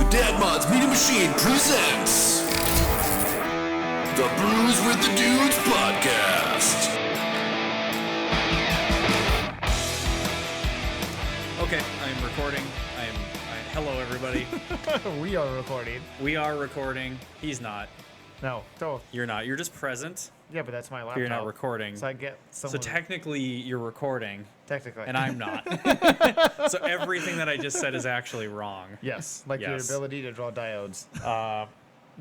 Dad Mod's Media Machine presents the Brews with the Dudes podcast. Okay, I'm recording. Hello, everybody. We are recording. We are recording. He's not. No, don't. You're not. You're just present. Yeah, but that's my laptop. But you're not recording. So I get some. So technically, you're recording. Technically. And I'm not. So everything that I just said is actually wrong. Yes, like your ability to draw diodes.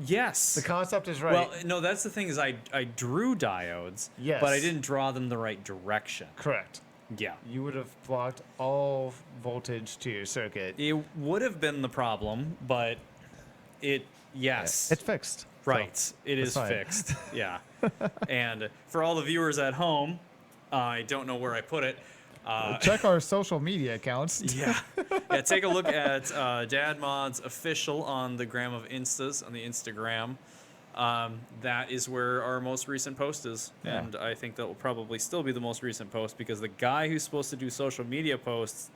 Yes. The concept is right. Well, no, that's the thing is I drew diodes. Yes. But I didn't draw them the right direction. Correct. Yeah. You would have blocked all voltage to your circuit. It would have been the problem, but yes. It's fixed. Right. So it is fine. fixed. Yeah. And for all the viewers at home, I don't know where I put it. Check our social media accounts. Yeah. Take a look at Dad Mod's official on the gram of Instas, on the Instagram. That is where our most recent post is. Yeah. And I think that will probably still be the most recent post because the guy who's supposed to do social media posts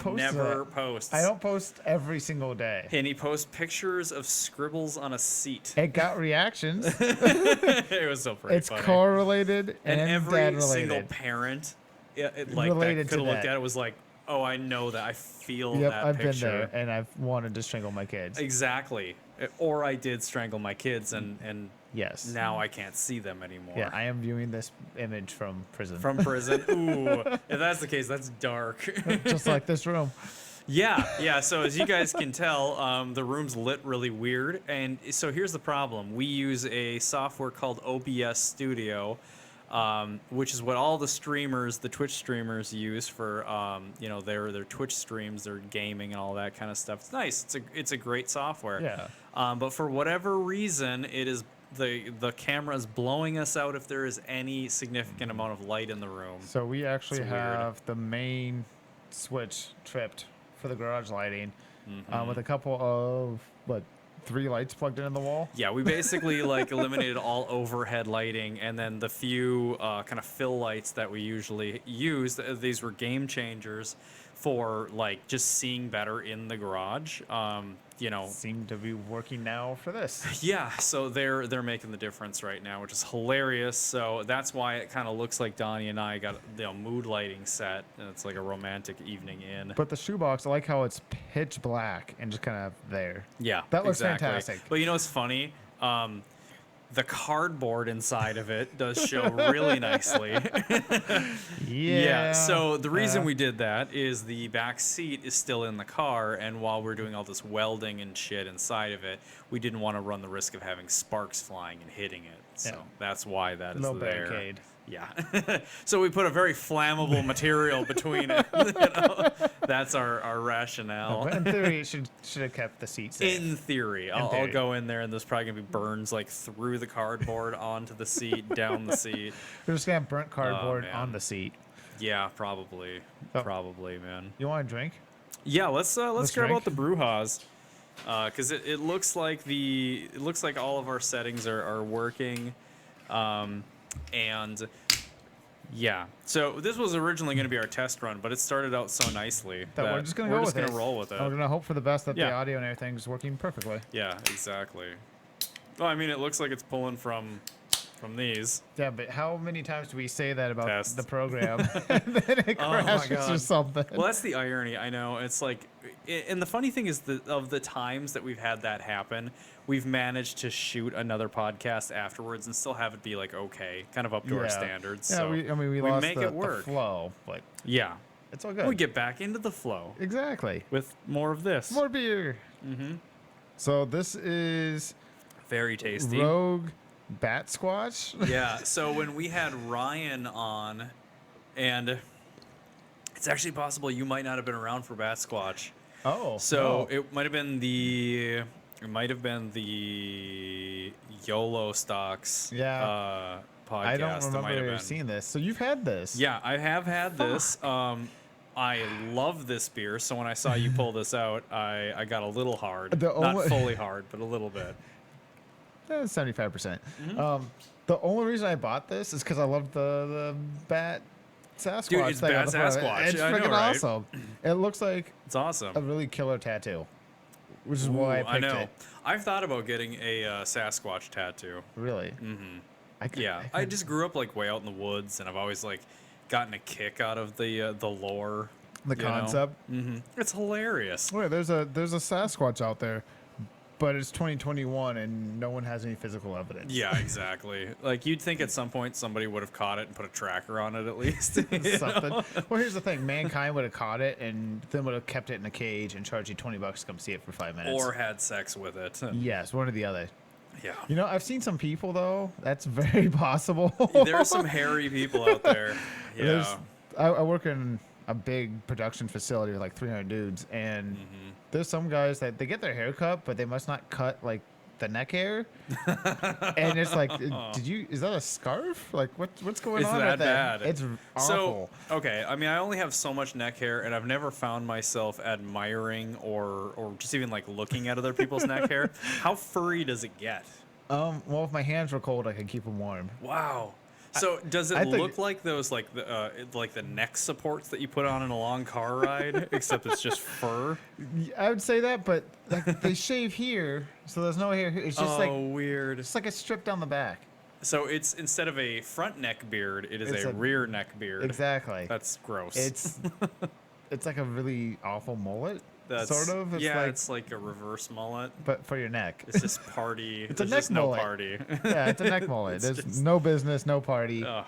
never posts. I don't post every single day. And he posts pictures of scribbles on a seat. It got reactions. It was so pretty It's funny. correlated and every dad related. single parent that Related could to have looked that. at it was like, oh, I know that. I feel Yep, that I've picture. been there, and I've wanted to strangle my kids. Exactly. Or I did strangle my kids, and Yes. now I can't see them anymore. Yeah, I am viewing this image from prison. From prison. Ooh, if that's the case, that's dark. Just like this room. Yeah. So as you guys can tell, the room's lit really weird. And so here's the problem. We use a software called OBS Studio, which is what all the streamers, the Twitch streamers use for, their Twitch streams, their gaming and all that kind of stuff. It's nice. It's a great software. Yeah. But for whatever reason, it is the camera is blowing us out if there is any significant amount of light in the room. So we actually It's weird. have the main switch tripped for the garage lighting with a couple of, 3 lights plugged in the wall? Yeah, we basically eliminated all overhead lighting, and then the few kind of fill lights that we usually use. These were game changers for just seeing better in the garage. Seem to be working now for this. Yeah, so they're making the difference right now, which is hilarious. So that's why it kind of looks like Donnie and I got mood lighting set, and it's like a romantic evening in. But the shoebox, I like how it's pitch black and just kind of there. Yeah, That looks exactly. fantastic. But you know what's funny? The cardboard inside of it does show really nicely. Yeah. So the reason we did that is the back seat is still in the car, and while we're doing all this welding and shit inside of it, we didn't want to run the risk of having sparks flying and hitting it. So that's why that is No there. barricade. Yeah. So we put a very flammable material between it. That's our rationale. But in theory, it should have kept the seat safe. In theory, I'll go in there and there's probably gonna be burns through the cardboard onto the seat, down the seat. We're just going to have burnt cardboard man. on the seat. Yeah, probably, Oh. probably, man. You want a drink? Yeah, let's grab drink. out the Brewhaus, because it looks like all of our settings are working, and yeah. So this was originally going to be our test run, but it started out so nicely that We're just going to go with it. We're just going to roll with it. We're going to hope for the best that the Yeah. audio and everything's working perfectly. Yeah, exactly. Well, I mean, it looks like it's pulling from these. Yeah, but how many times do we say that about Test. the program? And then it Oh my crashes or God. something. Well, that's the irony. I know. It's and the funny thing is of the times that we've had that happen, we've managed to shoot another podcast afterwards and still have it be okay, kind of up to our standards. Yeah, So we lost make the it work. flow, but Yeah. it's all good. We get back into the flow Exactly. with more of this. More beer. Mm-hmm. So this is Very tasty. Rogue Bat Squatch. Yeah. So when we had Ryan on, and it's actually possible you might not have been around for Bat Squatch. Oh. So no. it might have been the YOLO Stocks podcast. I don't It might have remember been. seeing this. So you've had this. Yeah, I have had this. I love this beer, so when I saw you pull this out, I got a little hard. The Not only- fully hard, but a little bit. 75%. Mm-hmm. The only reason I bought this is because I loved the bat Sasquatch. Dude, it's thing on Bat the front of it. Sasquatch. It's I know, freaking right? awesome. It looks like It's awesome. a really killer tattoo. which is why I Ooh, picked I know. it. I've thought about getting a Sasquatch tattoo. Really? Mm-hmm. Yeah, I just grew up like way out in the woods, and I've always like gotten a kick out of the lore, the you know? concept. It's hilarious. Wait, there's a Sasquatch out there, but it's 2021 and no one has any physical evidence. Yeah, exactly. Like you'd think at some point somebody would have caught it and put a tracker on it at least. you Something. know? Well, here's the thing: mankind would have caught it and then would have kept it in a cage and charged you $20 to come see it for 5 minutes. Or had sex with it. yes, one or the other. Yeah. You know, I've seen some people though. That's very possible. There are some hairy people out there. Yeah. I work in a big production facility with like 300 dudes, and there's some guys that they get their hair cut, but they must not cut like the neck hair. And it's like, is that a scarf? Like, what's going It's on that with that? bad. It's awful. So, okay, I mean, I only have so much neck hair, and I've never found myself admiring or just even like looking at other people's neck hair. How furry does it get? Well, if my hands were cold, I could keep them warm. Wow. So does it I think- look like those like the neck supports that you put on in a long car ride, except it's just fur? I would say that, but like they shave here, so there's no hair here. It's just like weird. it's like a strip down the back. So it's instead of a front neck beard, it is It's a a- rear neck beard. Exactly. That's gross. It's like a really awful mullet. That's sort of. It's yeah, like, it's like a reverse mullet. but for your neck. It's just party. It's a There's neck just no mullet. party. Yeah, it's a neck mullet. It's There's just- no business, no party. Ugh,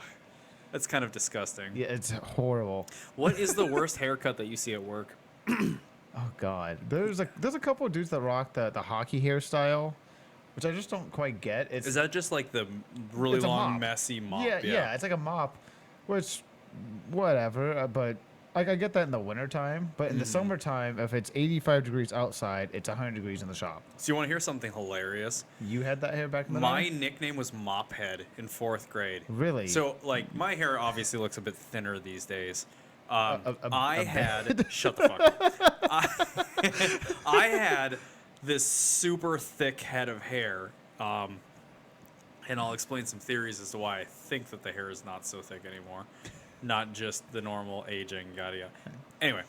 that's kind of disgusting. Yeah, it's horrible. What is the worst haircut that you see at work? Oh God, there's a couple of dudes that rock the hockey hairstyle, which I just don't quite get. It's Is that just like the really It's a long, mop. messy mop? yeah, it's like a mop, which whatever. But like I get that in the wintertime, but in the summertime, if it's 85 degrees outside, it's 100 degrees in the shop. So you want to hear something hilarious? You had that hair back in the My day? nickname was Mophead in 4th grade. Really? So like my hair obviously looks a bit thinner these days. a I had shut the fuck up. I had this super thick head of hair, and I'll explain some theories as to why I think that the hair is not so thick anymore, not just the normal aging. Yada. Anyway,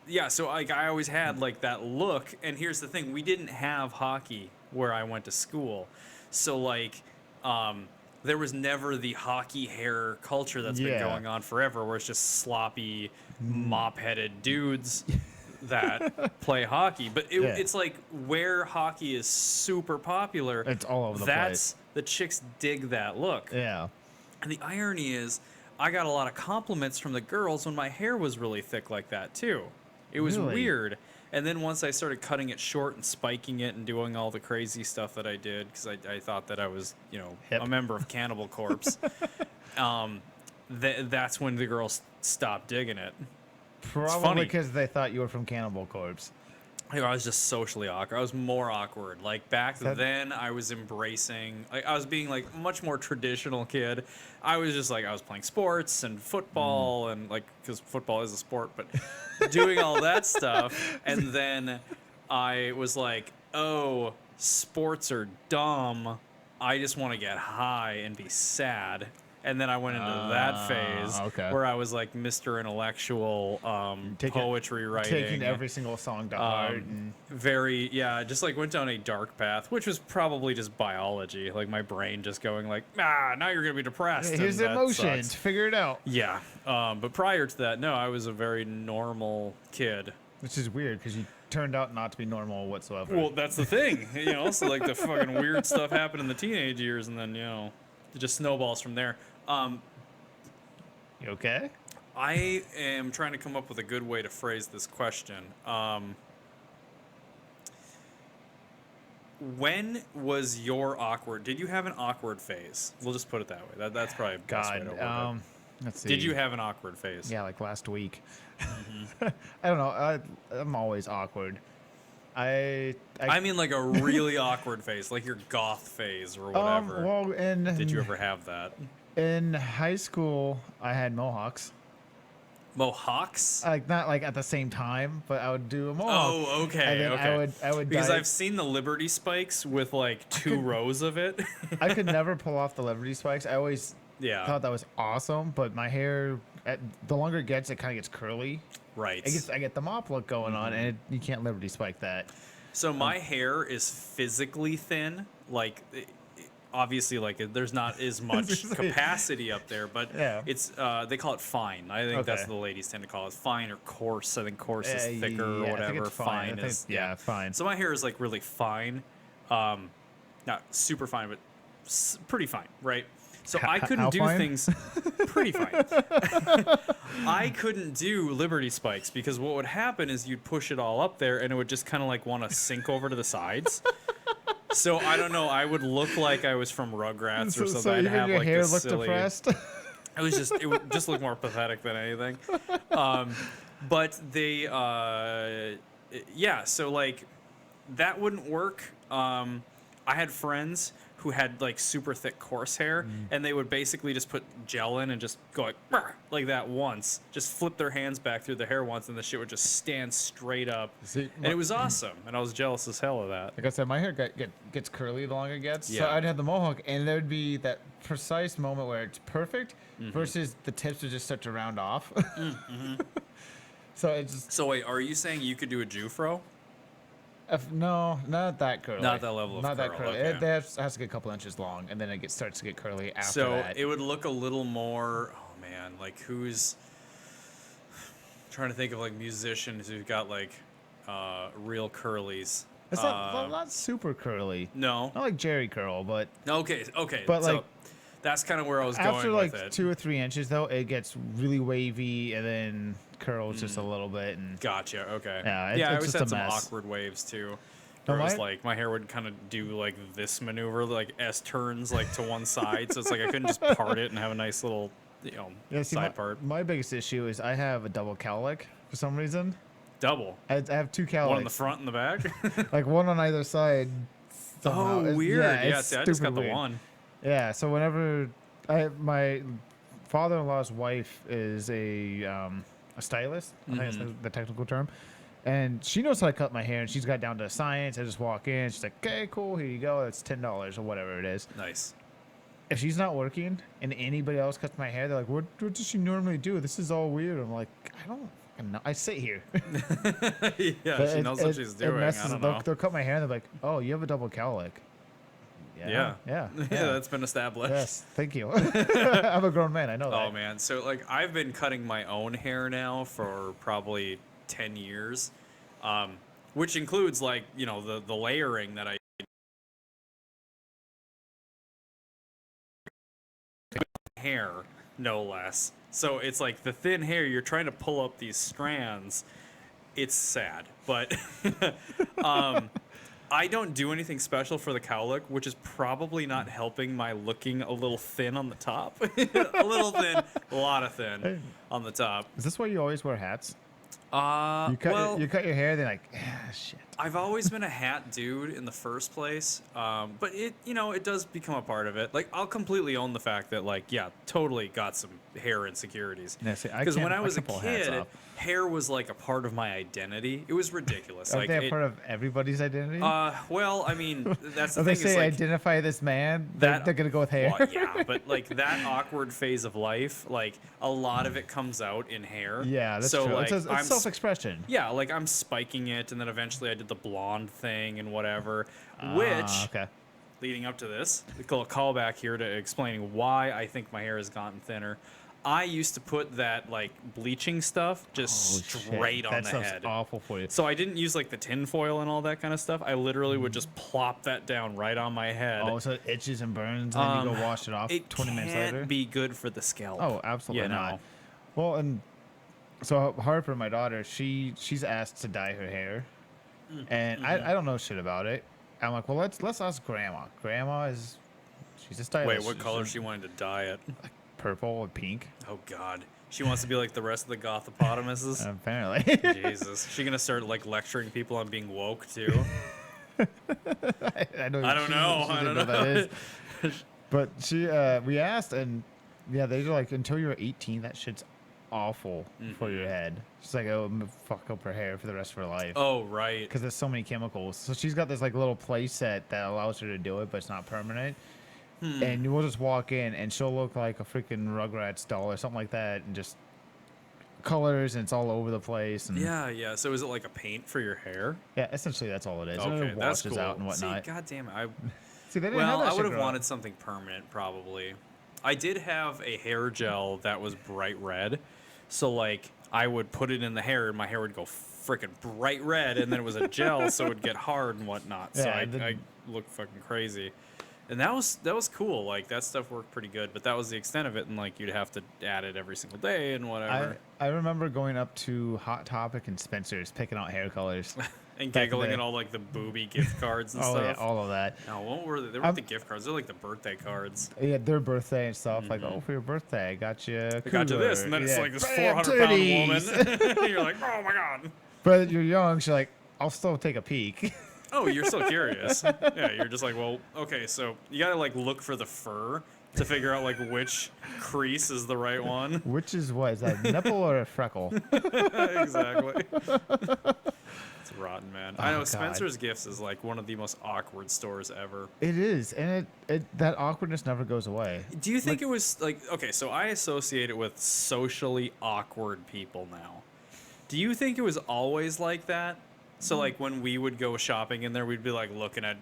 yeah. So like I always had like that look, and here's the thing: we didn't have hockey where I went to school, so like. There was never the hockey hair culture that's been Yeah. going on forever, where it's just sloppy, mop-headed dudes that play hockey. But Yeah. it's like where hockey is super popular. It's all over the That's the chicks dig that look. Yeah. And the irony is, I got a lot of compliments from the girls when my hair was really thick like that too. It was Really? weird. And then once I started cutting it short and spiking it and doing all the crazy stuff that I did, because I thought that I was, Hip. a member of Cannibal Corpse, that's when the girls stopped digging it. Probably funny. because they thought you were from Cannibal Corpse. I was just socially awkward. I was more awkward. Like back That- then, I was embracing. Like I was being like a much more traditional kid. I was just like I was playing sports and football and like because football is a sport, but doing all that stuff. And then I was like, oh, sports are dumb. I just want to get high and be sad. And then I went into that phase okay. where I was like Mr. Intellectual poetry writing. Taking every single song to heart. And Just like went down a dark path, which was probably just biology. Like my brain just going like, now you're gonna be depressed. here's and the that emotions. sucks. Figure it out. Yeah, but prior to that, no, I was a very normal kid. Which is weird because you turned out not to be normal whatsoever. Well, that's the thing, So like the fucking weird stuff happened in the teenage years, and then it just snowballs from there. You okay? I am trying to come up with a good way to phrase this question. When was your awkward? Did you have an awkward phase? We'll just put it that way. That's probably the best way to word it. Let's see. Did you have an awkward phase? Yeah, like last week. I don't know. I'm always awkward. I mean like a really awkward phase, like your goth phase or whatever. well, Did you ever have that? in high school I had mohawks. Mohawks? Like not like at the same time, but I would do a mohawk. Oh, okay, And then okay. I would Because dye- I've seen the Liberty Spikes with like two rows of it. I could never pull off the Liberty spikes. I always Yeah. thought that was awesome, but my hair the longer it gets, it kind of gets curly. Right. I get the mop look going on, and you can't Liberty spike that. So my hair is physically thin. Like, obviously, like there's not as much capacity up there, but Yeah. it's they call it fine. I think that's Okay. what the ladies tend to call it, fine or coarse. I think coarse is thicker Yeah, or I think whatever. it's fine. Fine I think is fine. So my hair is like really fine, not super fine, but pretty fine, right? So I couldn't how do fine? things pretty fine. I couldn't do Liberty spikes because what would happen is you'd push it all up there and it would just kind of like want to sink over to the sides. So I don't know. I would look like I was from Rugrats or something. So I'd even have your like hair this looked silly. depressed. It would just look more pathetic than anything. But they, yeah. So like, that wouldn't work. I had friends who had like super thick coarse hair, and they would basically just put gel in and just go like "Brr," like that once, just flip their hands back through the hair once, and the shit would just stand straight up. See, And it was awesome, and I was jealous as hell of that. Like I said, my hair gets curly the longer it gets. So Yeah. I'd have the mohawk, and there'd be that precise moment where it's perfect versus the tips would just start to round off. So it's just, So wait, are you saying you could do a Jufro? no, not that curly. Not that level of Not that curl, curly. okay. It has to get a couple inches long, and then it starts to get curly after So that. it would look a little more. Oh man, like who's trying to think of like musicians who've got like real curlies. It's not super curly. No. Not like Jerry curl, but Okay. But, so like, that's kind of where I was after going like with it. 2 or 3 inches though, it gets really wavy and then curls just a little bit. And Gotcha. Okay. Yeah, I it's always just had a some mess. awkward waves too. No, Where it was my- like my hair would kind of do like this maneuver, like S turns like to one side, so it's like I couldn't just part it and have a nice little, yeah, see, side part. my biggest issue is I have a double cowlick for some reason. Double. I have 2 cowlicks, One in the front and the back. like one on either side. somehow. Oh, It's- weird. Yeah, it's see, I just got stupid the weird. one. Yeah, so whenever my father-in-law's wife is a stylist, I think that's the technical term, and she knows how to cut my hair, and she's got down to a science. I just walk in, she's like, "Okay, cool, here you go. It's $10 or whatever it is." Nice. If she's not working and anybody else cuts my hair, they're like, "What does she normally do? This is all weird." I'm like, I don't fucking know. I sit here. Yeah, But she knows what she's doing. I don't know. They'll cut my hair, and they're like, "Oh, you have a double cowlick." Yeah. Yeah. Yeah, that's been established. Yes, thank you. I'm a grown man. I know that. Oh man, so like I've been cutting my own hair now for probably 10 years, which includes like the layering that I hair no less. So it's like the thin hair, you're trying to pull up these strands. It's sad, but I don't do anything special for the cowlick, which is probably not helping my looking a little thin on the top. A little thin, a lot of thin on the top. Is this why you always wear hats? You You cut your hair, then like, shit. I've always been a hat dude in the first place, but it does become a part of it. Like I'll completely own the fact that totally got some hair insecurities. Yeah, see, I Because when can't- I I was a can't pull hats kid, off. hair was like a part of my identity. It was ridiculous. Are Like they a it, part of everybody's identity? well, I mean, that's the If they thing. Is say like, identify this man, that- they're gonna go with hair. well, yeah, but like that awkward phase of life, like a lot of it comes out in hair. Yeah, that's so, true. Like, It's I'm self-expression. Yeah, like I'm spiking it, and then eventually I did the blonde thing and whatever. Which, Okay. leading up to this, a little callback here to explaining why I think my hair has gotten thinner. I used to put that like bleaching stuff just straight on that the stuff's head. awful for you. So I didn't use like the tin foil and all that kind of stuff. I literally would just plop that down right on my head. Oh, so it itches and burns, and then you go wash it off It 20 minutes can't later? be good for the scalp. Oh, absolutely you not. know? Well, and so Harper, my daughter, she's asked to dye her hair, and I don't know shit about it. I'm like, well, let's ask Grandma. She's a stylist. Wait, what color she wanted to dye it? Purple or pink? Oh God, she wants to be like the rest of the gothopotamuses. Apparently. Jesus, she gonna start like lecturing people on being woke too? I don't I don't she know. I didn't don't that know. is. But we asked, and yeah, they're like, until you're 18, that shit's awful for your head. She's like, oh, fuck up her hair for the rest of her life. Oh right. Because there's so many chemicals. So she's got this like little play set that allows her to do it, but it's not permanent. And we'll just walk in, and she'll look like a freaking Rugrats doll or something like that, and just colors and it's all over the place. And Yeah. So is it like a paint for your hair? yeah, essentially that's all it is. And Okay, it that's washes cool. out and whatnot. See, God damn it. See, they didn't have Well, that I shit would have growing wanted up. something permanent, probably. I did have a hair gel that was bright red. So, like, I would put it in the hair and my hair would go freaking bright red. And then it was a gel, so it would get hard and whatnot. So Yeah, I looked fucking crazy. And that was cool. Like, that stuff worked pretty good. But that was the extent of it. And, like, you'd have to add it every single day and whatever. I remember going up to Hot Topic and Spencer's picking out hair colors. And back in giggling the- at all, like, the booby gift cards and Oh stuff. yeah, all of that. No, what were they? They weren't the gift cards. They're like the birthday cards. Yeah, their birthday and stuff. Like, oh, for your birthday, I got you. I got you this, and then it's Yeah. like this Bam, 400-pound titties. woman. You're like, oh my god. But you're young, so you're like, I'll still take a peek. Oh, you're so curious. Yeah, you're just like, well, okay, so you gotta like look for the fur to figure out like which crease is the right one. Which is what? Is that a nipple or a freckle? Exactly. It's rotten, man. I know God. Spencer's Gifts is like one of the most awkward stores ever. It is, and it that awkwardness never goes away. Do you think it was like okay? So I associate it with socially awkward people now. Do you think it was always like that? So like when we would go shopping in there, we'd be like looking at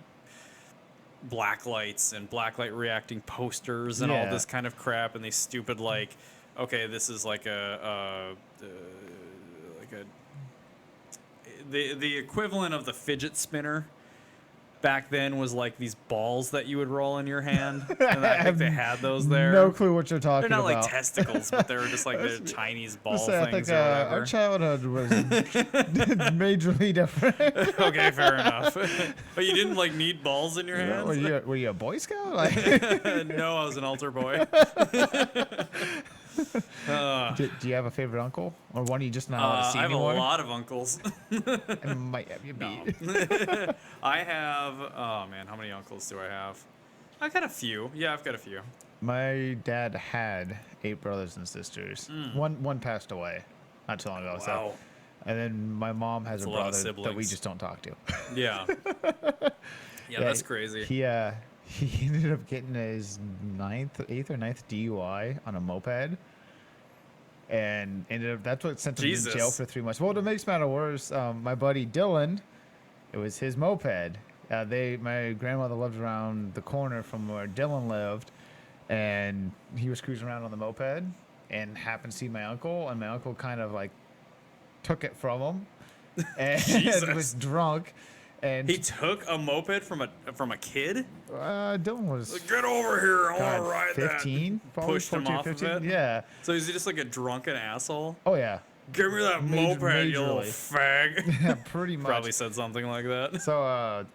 blacklights and blacklight reacting posters and all Yeah. this kind of crap and these stupid like, okay, this is like the equivalent of the fidget spinner. Back then was like these balls that you would roll in your hand, and I think they had those there. No clue what you're talking They're not about. like testicles, but they're just like the Chinese ball Let's say, I things think or whatever. our childhood was majorly different. Okay, fair enough. But you didn't like need balls in your hands? Were you a Boy Scout? Like, No, I was an altar boy. do you have a favorite uncle, or one you just not allowed to see I have anymore? a lot of uncles. And might have you beat. I have, oh man, how many uncles do I have? I've got a few. Yeah, I've got a few. My dad had 8 brothers and sisters. One passed away not too long ago. Wow. So, and then my mom has That's a a lot of brother that we siblings. just don't talk to. Yeah. Yeah, that's crazy. He ended up getting his 8th or 9th DUI on a moped, and ended up that's what sent him Jesus. to jail for 3 months. Well, to make matters worse, my buddy Dylan, it was his moped. My grandmother lived around the corner from where Dylan lived, and he was cruising around on the moped and happened to see my uncle, and my uncle kind of like took it from him and Jesus. was drunk. And He took a moped from a kid? Dylan was Like, get over here, I God, want to ride 15, that. probably Pushed him 14, off 15. of it? Yeah. So is he just like a drunken asshole? Oh yeah. Give me that moped, you little majorly. fag. Yeah, pretty much. Probably said something like that. So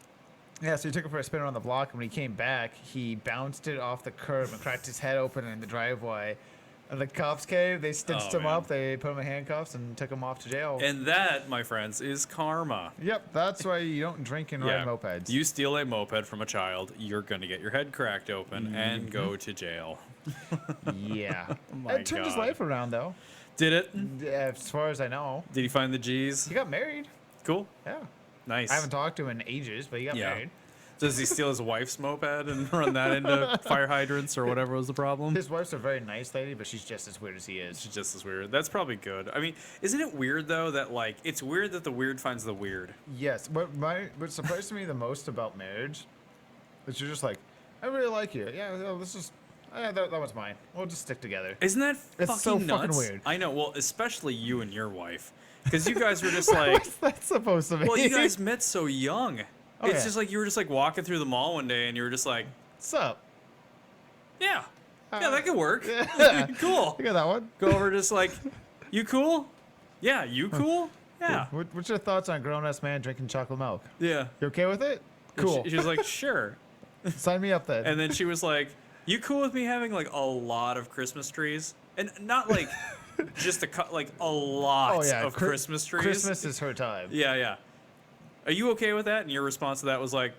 yeah, so he took it for a spin around the block, and when he came back, he bounced it off the curb and cracked his head open in the driveway. And the cops came, they stitched Oh, him man. up, they put him in handcuffs and took him off to jail. And that, my friends, is karma. Yep, that's why you don't drink and ride mopeds. You steal a moped from a child, you're going to get your head cracked open and go to jail. Yeah. My It turned his God. life around, though. Did it? As far as I know. Did he find the G's? He got married. Cool. Yeah. Nice. I haven't talked to him in ages, but he got Yeah. married. Does he steal his wife's moped and run that into fire hydrants or whatever was the problem? His wife's a very nice lady, but she's just as weird as he is. She's just as weird. That's probably good. I mean, isn't it weird though that like it's weird that the weird finds the weird? Yes, what surprised me the most about marriage is you're just like, I really like you. Yeah, well, this is that one's mine. We'll just stick together. Isn't that It's fucking so nuts? fucking weird. I know. Well, especially you and your wife, because you guys were just like, What's that supposed to be? well, you guys met so young. Oh, It's yeah. just like you were just like walking through the mall one day and you were just like, What's up? yeah, that could work. Yeah. Cool. You got that one? Go over just like, you cool? Yeah, you cool? Yeah. What's your thoughts on grown ass man drinking chocolate milk? Yeah. You okay with it? And Cool. She was like, sure. Sign me up then. And then she was like, you cool with me having like a lot of Christmas trees? And not like just like a lot of Christmas trees. Christmas is her time. Yeah, yeah. Are you okay with that? And your response to that was like,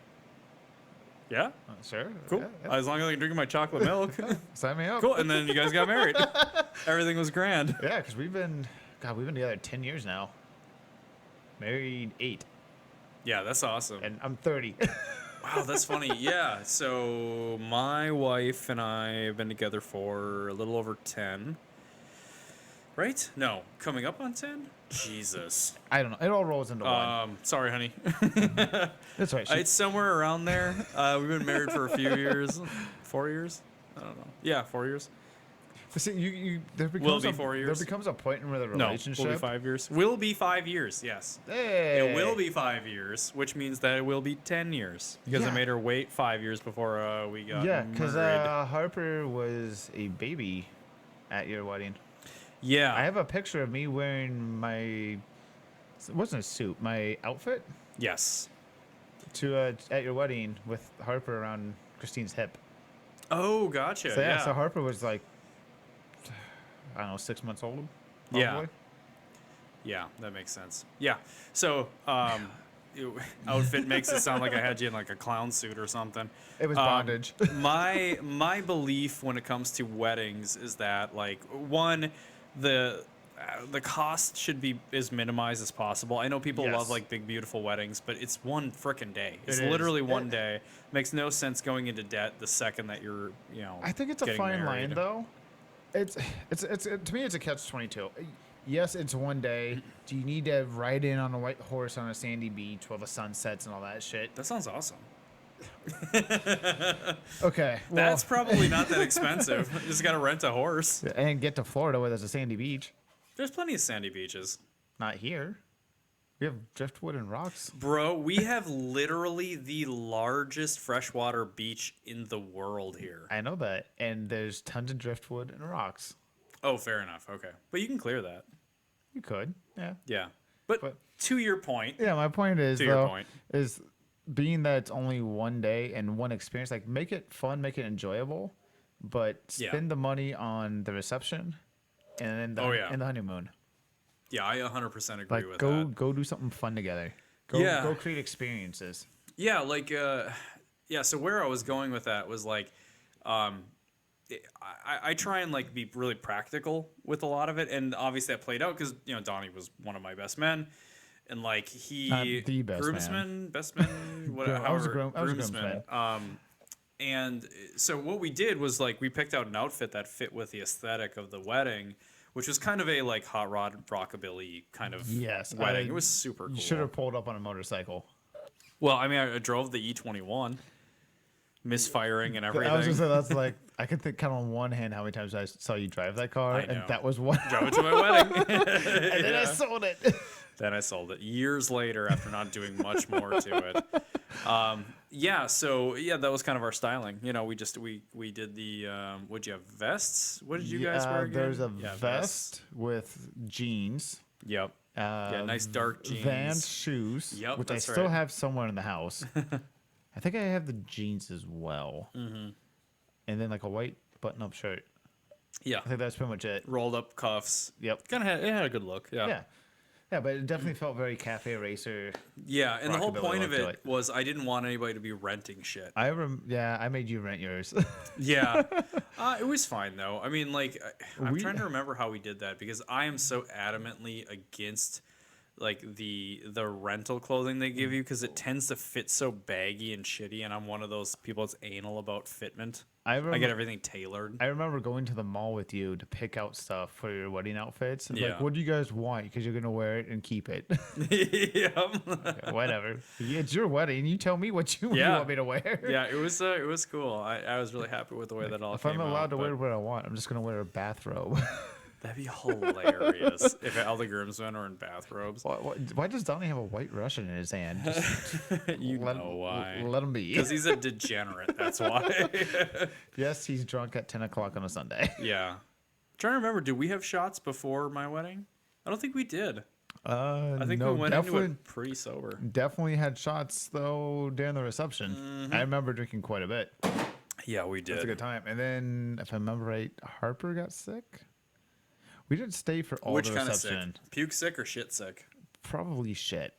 yeah, Sure. cool. Yeah, yeah. As long as I'm drinking my chocolate milk. Sign me up. Cool. And then you guys got married. Everything was grand. Yeah, because we've been together 10 years now. Married 8, Yeah, that's awesome. and I'm 30. Wow, that's funny. Yeah, so my wife and I have been together for a little over 10. Right? No, coming up on 10. Jesus. I don't know. It all rolls into one. Sorry, honey. That's right. It's somewhere around there. We've been married for a few years. 4 years? I don't know. Yeah, 4 years. But see, there Will becomes it be 4 years? There becomes a point where the No, relationship. will be 5 years. Will be 5 years, yes. Hey. It will be 5 years, which means that it will be 10 years. Because I Yeah. made her wait 5 years before we got Yeah, because married. Harper was a baby at your wedding. Yeah. I have a picture of me wearing my. It wasn't a suit, my outfit Yes. to at your wedding with Harper around Christine's hip. Oh, gotcha. So yeah. so Harper was like, I don't know, 6 months old. Yeah. Probably. Yeah, that makes sense. Yeah. So, outfit makes it sound like I had you in like a clown suit or something. It was bondage. my belief when it comes to weddings is that like one, the cost should be as minimized as possible. I know people Yes. love like big beautiful weddings, but it's one frickin' day. It's It is. literally one day. Makes no sense going into debt the second that you're I think it's a getting fine line married. though. It's to me it's a catch-22. Yes, it's one day. Do you need to ride in on a white horse on a sandy beach while the sun sets and all that shit? That sounds awesome. Okay, well, That's probably not that expensive. You just gotta rent a horse. and get to Florida where there's a sandy beach. There's plenty of sandy beaches. Not here. We have driftwood and rocks. Bro, we have literally the largest freshwater beach in the world here. I know that, and there's tons of driftwood and rocks. Oh, fair enough. Okay. But you can clear that. You could, yeah. Yeah. But But- to your point, Yeah, my point is To your though, point. is being that it's only one day and one experience, like make it fun, make it enjoyable, but Yeah. spend the money on the reception and then Oh, yeah. and the honeymoon. yeah, I 100% agree Like with go that. go do something fun together. Go Yeah. go create experiences. Yeah, like so where I was going with that was like I try and like be really practical with a lot of it, and obviously that played out because Donnie was one of my best men, and like he Not the best groomsman, best man, whatever. I was a groomsman. And so what we did was like we picked out an outfit that fit with the aesthetic of the wedding, which was kind of a like hot rod rockabilly kind of Yes, wedding. It was super cool. You should have pulled up on a motorcycle. Well, I mean, I drove the E21, misfiring and everything. I was just saying that's like I can count on one hand how many times I saw you drive that car, I know. and that was one. Drove it to my wedding. And then I sold it. Then I sold it years later after not doing much more to it. So that was kind of our styling. We did the would you have vests? What did you guys wear again? There's a Yeah, vest with jeans. Yep. Nice dark jeans. Vans shoes, Yep, which I that's still right. have somewhere in the house. I think I have the jeans as well. Mm-hmm. And then like a white button-up shirt. Yeah. I think that's pretty much it. Rolled up cuffs. Yep. It had a good look. Yeah. Yeah, but it definitely felt very cafe racer. Yeah, and the whole Rockabilly point of look to it it. was I didn't want anybody to be renting shit. I made you rent yours. Yeah, it was fine though. I mean, like, I'm We- trying to remember how we did that because I am so adamantly against like the rental clothing they give you because it tends to fit so baggy and shitty, and I'm one of those people that's anal about fitment. I get everything tailored. I remember going to the mall with you to pick out stuff for your wedding outfits. And Yeah. like, what do you guys want? Because you're gonna wear it and keep it. Yeah. Whatever. It's your wedding. You tell me what you Yeah. want me to wear. Yeah, it was cool. I was really happy with the way that all If came I'm allowed out, to but wear what I want, I'm just gonna wear a bathrobe. that'd be hilarious if all the groomsmen are in bathrobes. Why does Donnie have a white Russian in his hand? Just You know why? Let him be. Because he's a degenerate. That's why. Yes, he's drunk at 10 o'clock on a Sunday. Yeah. Trying to remember, did we have shots before my wedding? I don't think we did. I think we went into it pretty sober. Definitely had shots though during the reception. Mm-hmm. I remember drinking quite a bit. Yeah, we did. It's a good time. And then, if I remember right, Harper got sick. We didn't stay for all Which the kind of sick? reception. Puke sick or shit sick? Probably shit.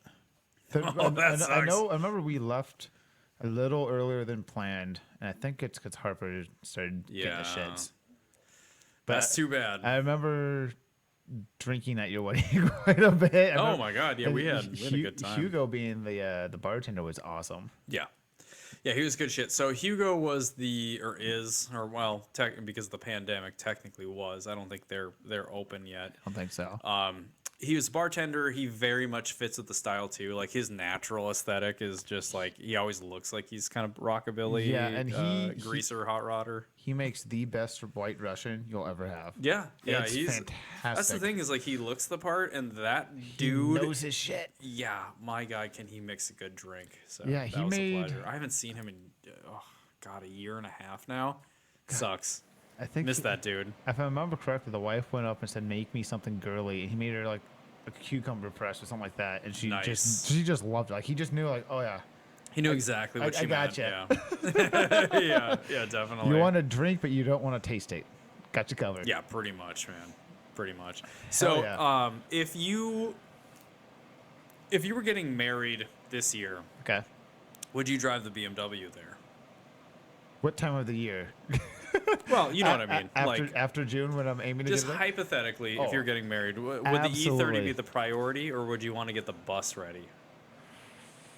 Oh, that I sucks. know. I remember we left a little earlier than planned, and I think it's because Harper started getting the Yeah. shits. But That's too bad. I remember drinking at your wedding quite a bit. Oh my god, yeah, we had a good time. Hugo being the bartender was awesome. Yeah. Yeah, he was good shit. So Hugo was because of the pandemic, technically was. I don't think they're open yet. I don't think so. He was a bartender. He very much fits with the style too. Like his natural aesthetic is just like he always looks like he's kind of rockabilly. Yeah, and greaser, hot rodder. He makes the best white Russian you'll ever have. Yeah, It's he's fantastic. That's the thing is like he looks the part, and that He dude knows his shit. Yeah, my guy, can he mix a good drink? So Yeah, that he was made- a pleasure. I haven't seen him in a year and a half now. Sucks. I think Miss that dude. If I remember correctly, the wife went up and said, "Make me something girly." And he made her like a cucumber press or something like that, and she Nice. just loved it. Like he just knew, like, oh yeah, He knew exactly what I she meant. gotcha. Yeah. yeah, definitely. you want a drink, but you don't want to taste it. Got you covered. Yeah, pretty much, man. Pretty much. So, yeah. if you were getting married this year, Okay. would you drive the BMW there? What time of the year? Well, you know what I mean. After June, when I'm aiming to Just get there? hypothetically, if Oh, you're getting married, would the E30 absolutely. be the priority, or would you want to get the bus ready?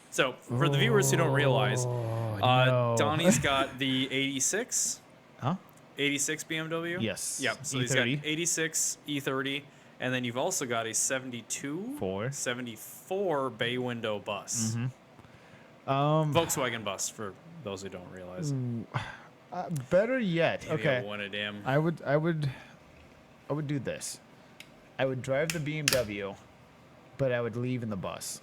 So, for the viewers who don't realize, no. Donnie's got the 86, Huh? 86 BMW. Yes. Yep. So he's got E30. 86 E30, and then you've also got a 74 bay window bus. Volkswagen bus, for those who don't realize. Better yet. Maybe Okay. I wanted him. I would do this. I would drive the BMW, but I would leave in the bus.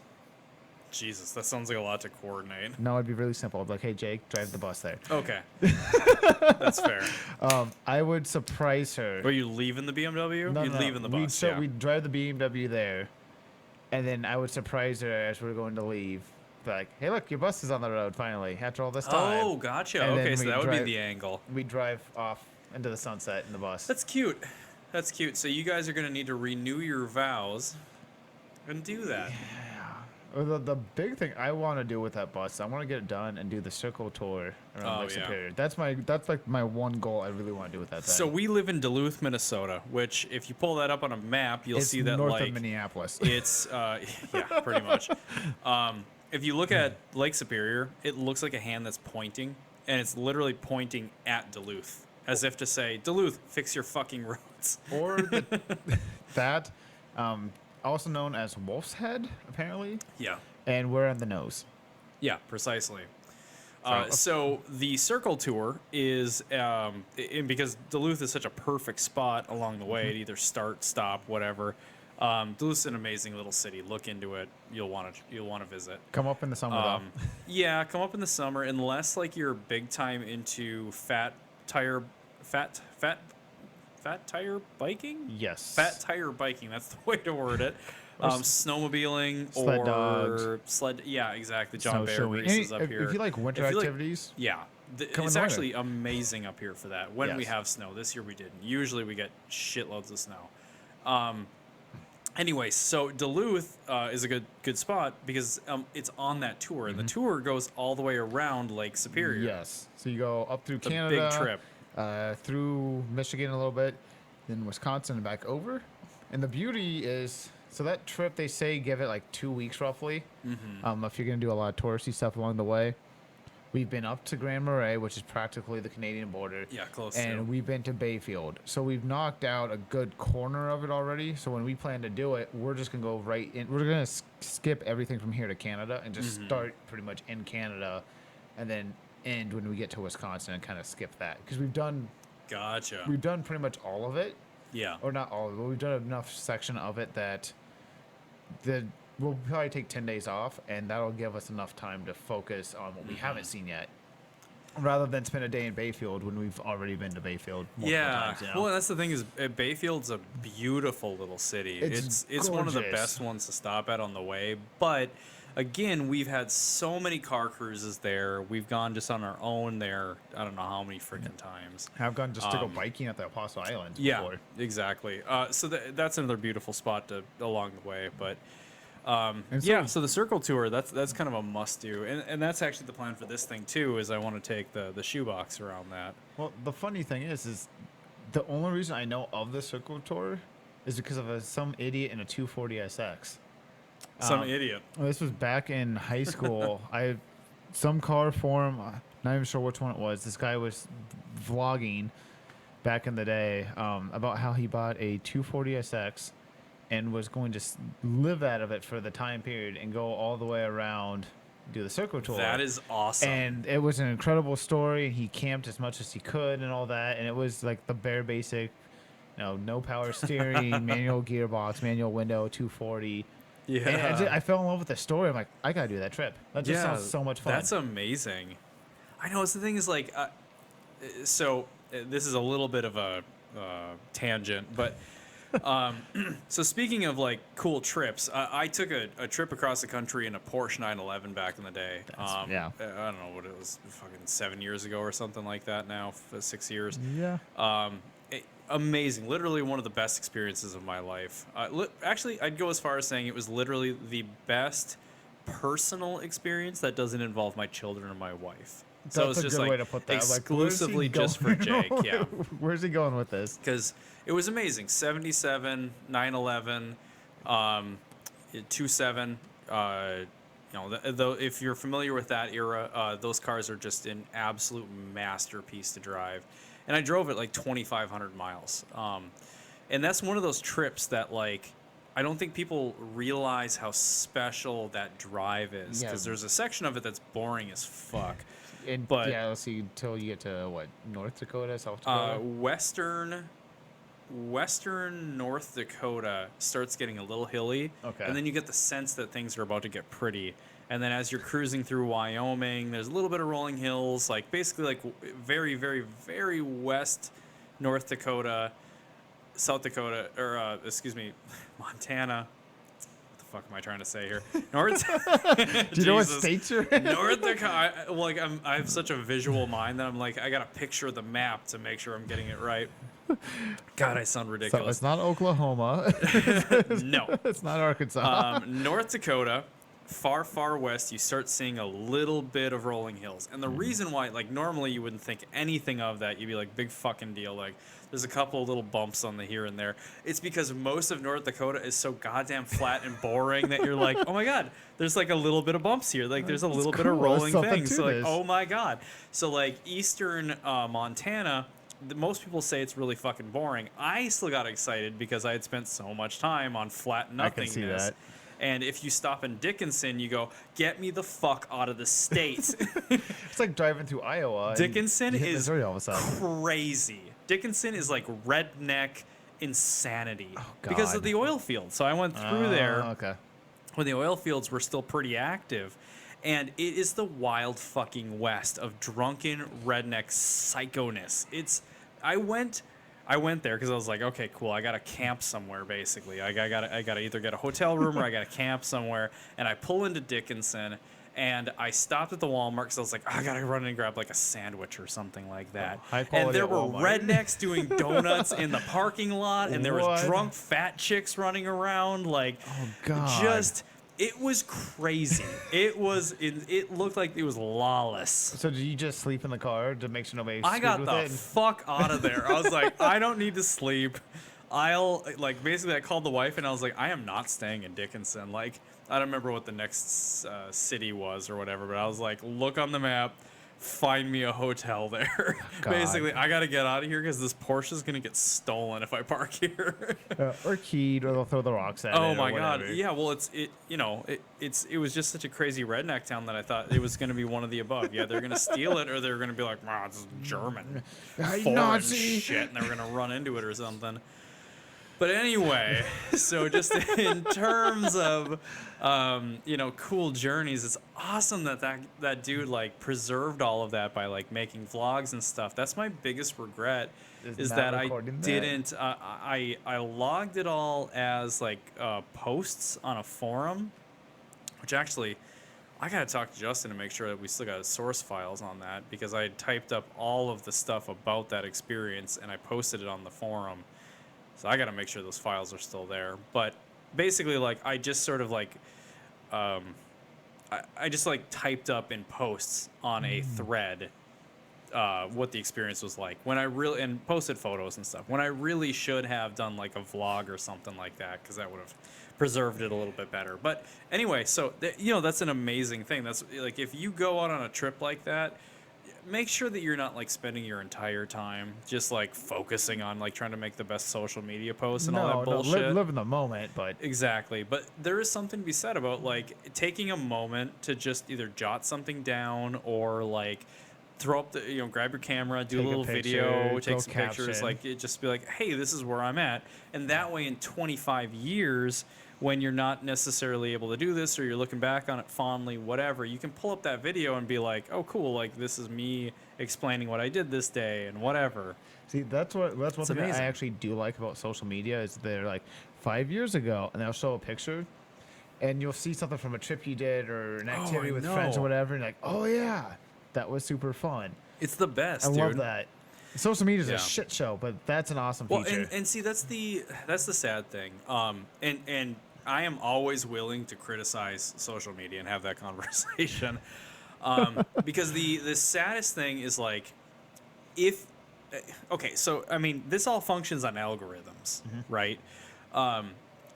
Jesus, that sounds like a lot to coordinate. No, it'd be really simple. I'd be like, hey, Jake, drive the bus there. Okay. That's fair. I would surprise her. Were you leaving the BMW? No, You'd no, leave in the we'd, bus. so Yeah. we'd drive the BMW there, and then I would surprise her as we were going to leave. Be like, hey, look, your bus is on the road finally after all this time. Oh, gotcha. And Okay, then so we that would be drive- the angle. We drive off into the sunset in the bus. That's cute. That's cute. So you guys are going to need to renew your vows and do that. The big thing I want to do with that bus, I want to get it done and do the circle tour around Lake yeah. Superior. That's like my one goal I really want to do with that thing. So we live in Duluth, Minnesota, which if you pull that up on a map, you'll it's see that north like of Minneapolis. it's yeah, pretty much. If you look at Lake Superior, it looks like a hand that's pointing, and it's literally pointing at Duluth, as if to say, Duluth, fix your fucking roads. Or that, also known as Wolf's Head, apparently. Yeah. And we're on the nose. Yeah, precisely. So- So the circle tour is because Duluth is such a perfect spot along the way to either start, stop, whatever. Duluth's an amazing little city. Look into it. You'll want to visit. Come up in the summer, though. Yeah, come up in the summer unless like you're big time into fat tire biking. Yes. Fat tire biking. That's the way to word it. Snowmobiling sled or dogs. sled. Yeah, exactly. John Bear Snowshoeing. races up here. If you like winter If you like- activities, Yeah, Come in it's the winter. actually amazing up here for that. When we Yes. have snow. This year we didn't. Usually we get shitloads of snow. Anyway, so Duluth is a good spot because it's on that tour, and the tour goes all the way around Lake Superior. yes. So you go up through It's a Canada, big trip. through Michigan a little bit, then Wisconsin and back over. And the beauty is, so that trip they say give it like 2 weeks roughly. If you're gonna do a lot of touristy stuff along the way. We've been up to Grand Marais, which is practically the Canadian border. Yeah, close And to. we've been to Bayfield. So we've knocked out a good corner of it already. So when we plan to do it, we're just going to go right in. We're going to skip everything from here to Canada and just start pretty much in Canada and then end when we get to Wisconsin and kind of skip that. Because we've done Gotcha. pretty much all of it. Yeah. Or not all of it, but we've done enough section of it that we'll probably take 10 days off, and that'll give us enough time to focus on what we haven't seen yet, rather than spend a day in Bayfield when we've already been to Bayfield multiple Yeah. times. You know? Well, that's the thing is Bayfield's a beautiful little city. It's It's one of the gorgeous. best ones to stop at on the way. But again, we've had so many car cruises there. We've gone just on our own there. I don't know how many freaking times. I've gone just to go biking at the Apostle Islands Yeah, before. exactly. So that's another beautiful spot along the way. But And yeah, so the circle tour, that's kind of a must do, and that's actually the plan for this thing too. Is I want to take the shoebox around that. Well, the funny thing is the only reason I know of the Circle Tour is because of some idiot in a 240 SX. Some idiot. Well, this was back in high school. some car forum, not even sure which one it was. This guy was vlogging back in the day about how he bought a 240SX and was going to live out of it for the time period and go all the way around, do the circle tour. That is awesome. And it was an incredible story. He camped as much as he could and all that. And it was like the bare basic, no power steering, manual gearbox, manual window, 240. Yeah. And I fell in love with the story. I'm like, I gotta do that trip. That just sounds so much fun. That's amazing. I know. It's the thing is like, so this is a little bit of a tangent, but so speaking of like cool trips, I took a trip across the country in a Porsche 911 back in the day. Yeah. I don't know what it was, fucking 7 years ago or something like that. Now 6 years. Yeah. Amazing, literally one of the best experiences of my life. Actually, I'd go as far as saying it was literally the best personal experience that doesn't involve my children or my wife. So That's it's a just good like way to put that. exclusively Like, just for Jake. Yeah. Where's he going with this? Because it was amazing. 77, 911, 27. Though if you're familiar with that era, those cars are just an absolute masterpiece to drive. And I drove it like 2,500 miles. And that's one of those trips that like I don't think people realize how special that drive is, because there's a section of it that's boring as fuck. But yeah, let's see, until you get to what, North Dakota, South Dakota? Western North Dakota starts getting a little hilly. Okay. And then you get the sense that things are about to get pretty. And then as you're cruising through Wyoming, there's a little bit of rolling hills, like basically like very, very, very west North Dakota, South Dakota, or Montana. What the fuck am I trying to say here? North. Do you know what states you're in? North Dakota. I have such a visual mind that I'm like, I gotta picture the map to make sure I'm getting it right. God, I sound So ridiculous. it's not Oklahoma. No. It's not Arkansas. North Dakota, far, far west, you start seeing a little bit of rolling hills. And the reason why, like, normally you wouldn't think anything of that. You'd be like, big fucking deal. Like, there's a couple of little bumps on the here and there. It's because most of North Dakota is so goddamn flat and boring that you're like, oh my God, there's like a little bit of bumps here. Like, there's a little bit of rolling things. So, like, oh my God. So, like, eastern Montana, most people say it's really fucking boring. I still got excited because I had spent so much time on flat nothingness. I can see that. And if you stop in Dickinson, you go, get me the fuck out of the state. It's like driving through Iowa. Dickinson is Missouri all of a sudden. crazy. Dickinson is like redneck insanity because God. of the oil field. So I went through there Okay. when the oil fields were still pretty active. And it is the wild fucking west of drunken redneck psychoness. I went there because I was like, okay, cool. I gotta camp somewhere. Basically, I gotta either get a hotel room or I gotta camp somewhere. And I pull into Dickinson, and I stopped at the Walmart because I was like, I gotta run and grab like a sandwich or something like that. And there were rednecks doing donuts in the parking lot, and there was drunk fat chicks running around. Like, Oh God. It was crazy. It looked like it was lawless. So did you just sleep in the car to make sure nobody I got with the it? fuck out of there. I was like, I don't need to sleep. Basically I called the wife and I was like, I am not staying in Dickinson. Like, I don't remember what the next city was or whatever, but I was like, look on the map, find me a hotel there. God. Basically, I got to get out of here because this Porsche is going to get stolen if I park here. Or keyed, or they'll throw the rocks at it. Oh my or God! whatever. Yeah, well, it was just such a crazy redneck town that I thought it was going to be one of the above. Yeah, they're going to steal it, or they're going to be like, "Wow, this is German, foreign Nazi." shit," and they're going to run into it or something. But anyway, so just in terms of cool journeys, it's awesome that dude like preserved all of that by like making vlogs and stuff. That's my biggest regret. Is that I didn't I logged it all as like posts on a forum, which actually I gotta talk to Justin to make sure that we still got source files on that, because I had typed up all of the stuff about that experience and I posted it on the forum. So I gotta make sure those files are still there. But basically, like, I just sort of like I just like typed up in posts on a thread what the experience was like when I really, and posted photos and stuff when I really should have done like a vlog or something like that, because that would have preserved it a little bit better. But anyway, so that's an amazing thing. That's like if you go out on a trip like that, make sure that you're not like spending your entire time just like focusing on like trying to make the best social media posts and all that bullshit. Live in the moment, but Exactly. But there is something to be said about like taking a moment to just either jot something down or like throw up grab your camera, do Take a a little picture, video, take go some pictures, caption. like just be like, hey, this is where I'm at. And that way in 25 years, when you're not necessarily able to do this or you're looking back on it fondly, whatever, you can pull up that video and be like, oh, cool, like this is me explaining what I did this day and whatever. see, that's one thing that I amazing. actually do like about social media is they're like 5 years ago, and they'll show a picture, and you'll see something from a trip you did or an activity with friends or know. whatever, and you're like, oh yeah, that was super fun. It's the best, I dude. love that. Social media is Yeah. a shit show, but that's an awesome Well, feature. and see, that's the sad thing. And I am always willing to criticize social media and have that conversation. Because the saddest thing is like, if okay, so I mean, this all functions on algorithms, right?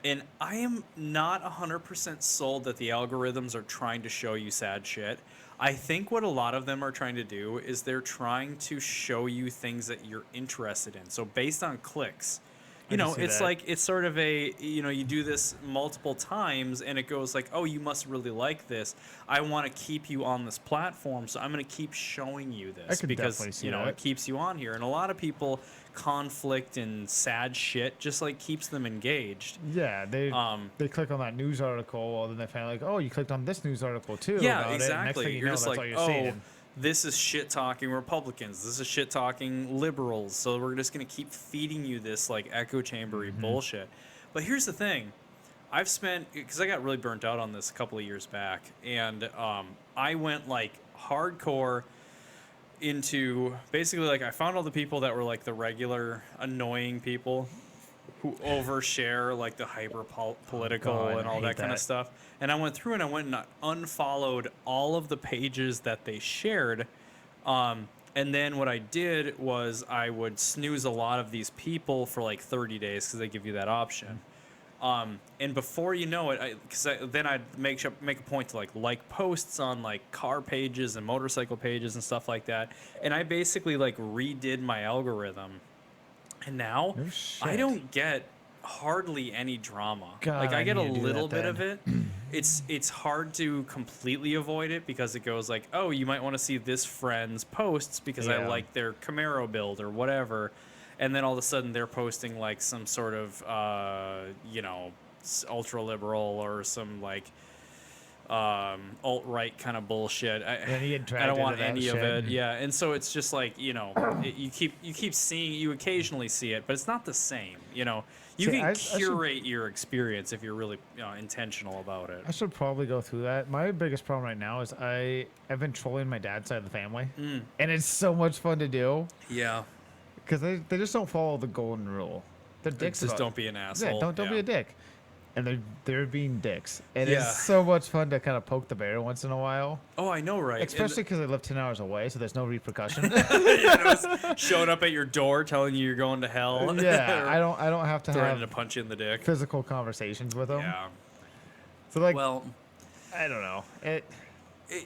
And I am not 100% sold that the algorithms are trying to show you sad shit. I think what a lot of them are trying to do is they're trying to show you things that you're interested in. So based on clicks, I can see it's that. like it's sort of a you do this multiple times and it goes like, oh, you must really like this. I want to keep you on this platform, so I'm going to keep showing you I this could because definitely see it that. keeps you on here. And a lot of people, conflict and sad shit just like keeps them engaged. Yeah, they click on that news article, and then they find like, oh, you clicked on this news article too. Yeah, about It. And next exactly. thing you You're know, just that's like, all you're oh, seeing. this is shit talking Republicans. This is shit talking liberals. So we're just gonna keep feeding you this like echo chambery bullshit. But here's the thing. I've spent, because I got really burnt out on this a couple of years back, and I went like hardcore into basically like I found all the people that were like the regular annoying people who overshare like the hyper political God, and I all hate that kind of that. stuff. And I went through and I went and unfollowed all of the pages that they shared. And then what I did was I would snooze a lot of these people for like 30 days because they give you that option. And before you know it, then I'd make a point to like posts on like car pages and motorcycle pages and stuff like that. And I basically like redid my algorithm. And now No I shit. don't get hardly any drama. God, like I I get a need to do little that bit of then. it. It's hard to completely avoid it because it goes like, oh, you might want to see this friend's posts because I Yeah. like their Camaro build or whatever. And then all of a sudden they're posting like some sort of ultra liberal or some like alt-right kind of bullshit. And you get I dragged don't want into that any of shit. it. Yeah, and so it's just like you keep seeing, you occasionally see it, but it's not the same. You See, can I should- curate your experience if you're really intentional about it. I should probably go through that. My biggest problem right now is I've been trolling my dad's side of the family, and it's so much fun to do Yeah, because they just don't follow the golden rule. They're dicks. just about- don't be an asshole. Yeah, don't be a dick. And they're being dicks, and Yeah. it's so much fun to kind of poke the bear once in a while, Oh, I know, right? especially because I live 10 hours away, so there's no repercussion. Showing up at your door telling you you're going to hell. Yeah, Or I don't have to threatening have to punch you in the dick. physical conversations with them. Yeah. So like, Well, I don't know.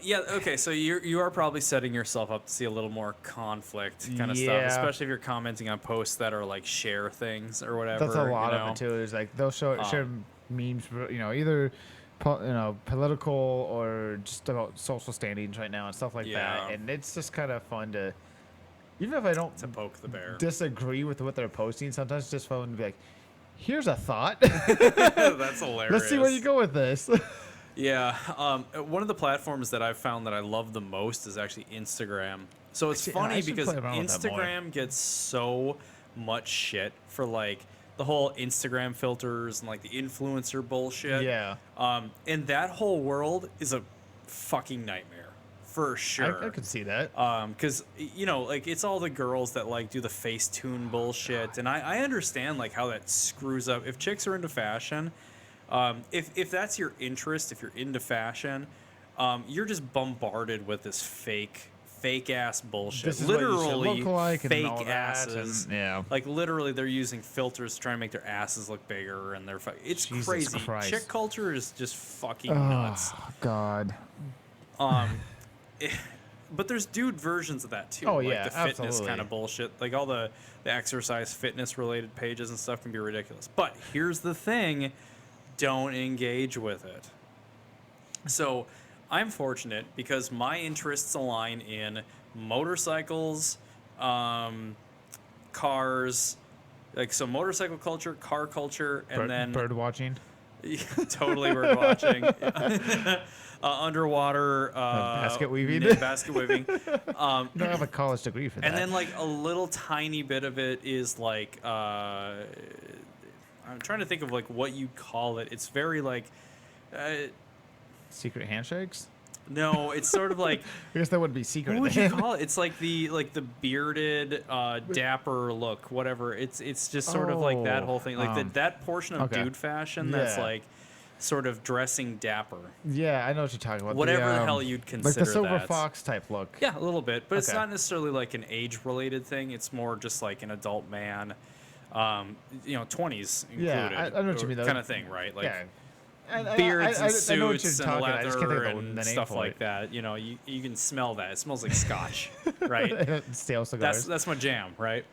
yeah, okay, so you are probably setting yourself up to see a little more conflict kind of stuff, Yeah. especially if you're commenting on posts that are like share things or whatever. That's a lot you of know? it too. Is like they'll share memes, for, either political or just about social standings right now and stuff like Yeah. that. And it's just kind of fun to, even if I don't To poke the bear. disagree with what they're posting, sometimes it's just fun to be like, here's a thought. That's hilarious. Let's see where you go with this. Yeah, one of the platforms that I've found that I love the most is actually Instagram. So it's Actually, I funny should because play around with that more. Instagram gets so much shit for like the whole Instagram filters and like the influencer bullshit. Yeah. And that whole world is a fucking nightmare for sure. I could see that. Because like it's all the girls that like do the Facetune bullshit, and I understand like how that screws up. If chicks are into fashion, if that's your interest, if you're into fashion, you're just bombarded with this fake fake ass bullshit. This is what you should Literally look like and all fake that, asses. yeah. Like literally, they're using filters to try and make their asses look bigger, and it's Jesus crazy. Christ. Chick culture is just fucking nuts. Oh God. But there's dude versions of that too. Oh, like yeah, the fitness absolutely. kind of bullshit. Like all the exercise fitness related pages and stuff can be ridiculous. But here's the thing, don't engage with it. So I'm fortunate because my interests align in motorcycles, cars, like so motorcycle culture, car culture, and then bird watching. totally bird watching. Underwater basket weaving. Basket weaving. You don't have a college degree for that. And then like a little tiny bit of it is like I'm trying to think of like what you'd call it. It's very like secret handshakes. no, it's sort of like I guess that wouldn't be secret. what would you call it? It's like the bearded dapper look, whatever. It's just sort of like that whole thing, like that portion of okay. dude fashion that's Yeah. like sort of dressing dapper. Yeah, I know what you're talking about. Whatever the hell you'd like consider the silver that. fox type look. Yeah, a little bit, but it's Okay. not necessarily like an age-related thing. It's more just like an adult man, 20s included, Yeah, I know what you mean, though. kind of thing, right? Like Yeah. beards and I know what suits you're and talking about. I just can't leather think of and the name stuff for like it. that. You know, you can smell that. It smells like scotch, right? Stale cigars. That's my jam, right?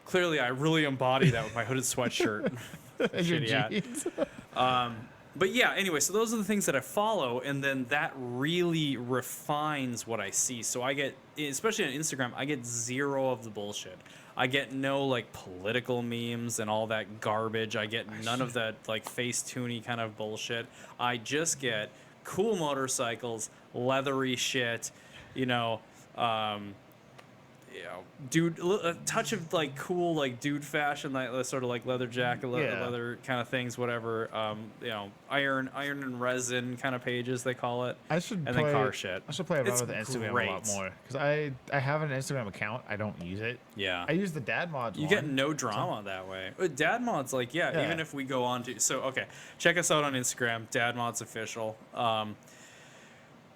Clearly, I really embody that with my hooded sweatshirt. And your shitty hat. jeans. But yeah, anyway, so those are the things that I follow, and then that really refines what I see. So I get, especially on Instagram, I get zero of the bullshit. I get no like political memes and all that garbage. I get none of that like Facetoony kind of bullshit. I just get cool motorcycles, leathery shit, dude, a touch of like cool like dude fashion, like sort of like leather jacket, Yeah. leather kind of things, whatever. Iron and resin kind of pages they call it. I should and play, then car shit. I should play around It's with Instagram a lot great. more because I have an Instagram account. I don't use it. Yeah. I use the dad mods. You get no drama that way. Dad Mods, like, yeah, even if we go on to... So, okay, check us out on Instagram, Dad Mods Official.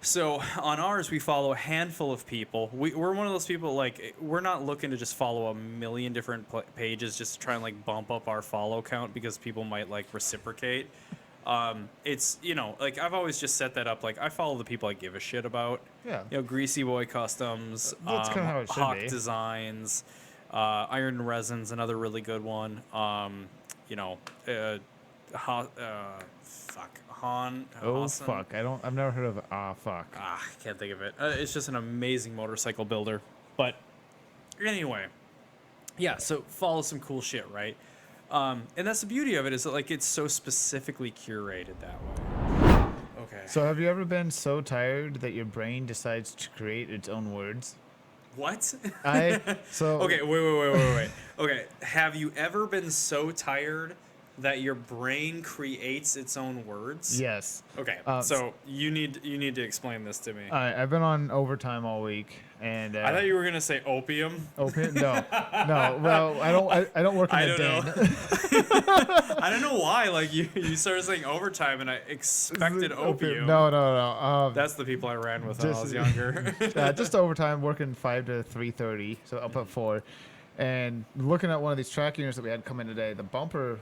So, on ours, we follow a handful of people. We're one of those people, like, we're not looking to just follow a million different pages just to try and, like, bump up our follow count because people might, like, reciprocate. It's, like, I've always just set that up. Like, I follow the people I give a shit about. Yeah. Greasy Boy Customs, That's kinda how it should Hawk be. Designs, Iron and Resin's another really good one. Han. Oh Hassan. fuck! I've never heard of. Fuck. I can't think of it. It's just an amazing motorcycle builder. But anyway, yeah. So follow some cool shit, right? And that's the beauty of it, is that like it's so specifically curated that way. Okay. So have you ever been so tired that your brain decides to create its own words? What? Okay, wait. Okay, have you ever been so tired that your brain creates its own words? Yes. Okay, so you need to explain this to me. I've been on overtime all week, and I thought you were gonna say opium. opium. No. Well, I don't work in I the don't den. know. I don't know why. Like you started saying overtime, and I expected opium. No. That's the people I ran with when I was younger. Just overtime, working 5 to 3:30, so up at 4, and looking at one of these track units that we had come in today. The bumper,